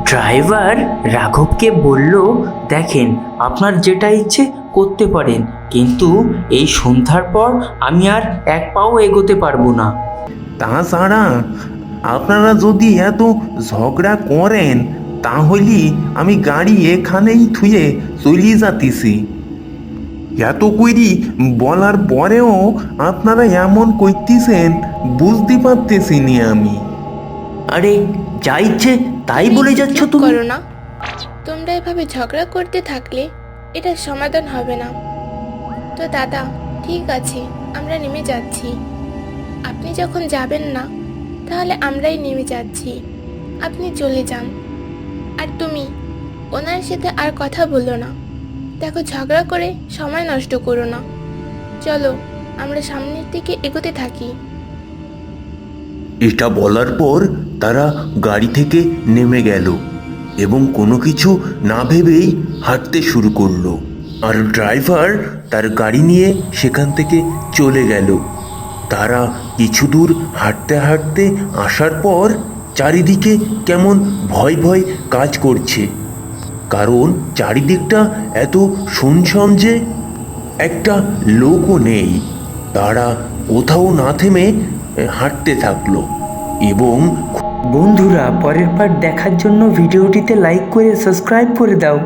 Driver রাঘবকে বলল, দেখেন আপনার যেটা ইচ্ছে করতে পারেন, কিন্তু এই সন্ধ্যার পর আমি আর এক পাও এগোতে পারবো না। তাছাড়া আপনারা যদি এত ঝগড়া করেন তাহলে আমি গাড়ি এখানেই থুয়ে চলে যাতেছি। এত কইরি বলার পরেও আপনারা এমন করতেছেন বুঝতে পারতেছি নি আমি। আরে যা ইচ্ছে তাই বলে যাচ্ছ চুপ তুমি। করো না। তোমরা এভাবে ঝগড়া করতে থাকলে এটা সমাধান হবে না। তো দাদা, ঠিক আছে, আমরা নেমে যাচ্ছি। আপনি যখন যাবেন না তাহলে আমরাই নেমে যাচ্ছি। আপনি চলে যান। আর তুমি ওনার সাথে আর কথা বলো না। দেখো, ঝগড়া করে সময় নষ্ট করো না। চলো, আমরা সামনের দিকে এগোতে থাকি। এটা বলার পর তারা গাড়ি থেকে নেমে গেল এবং কোনো কিছু না ভেবেই হাঁটতে শুরু করলো। আর ড্রাইভার তার গাড়ি নিয়ে সেখান থেকে চলে গেল। তারা কিছু দূর হাঁটতে হাঁটতে আসার পর চারিদিকে কেমন ভয় ভয় কাজ করছে, কারণ চারিদিকটা এত শুনশান যে একটা লোকও নেই। তারা কোথাও না থেমে হাঁটতে থাকলো এবং বন্ধুরা, পরের পার্ট দেখার জন্য ভিডিওটিতে লাইক করে সাবস্ক্রাইব করে দাও।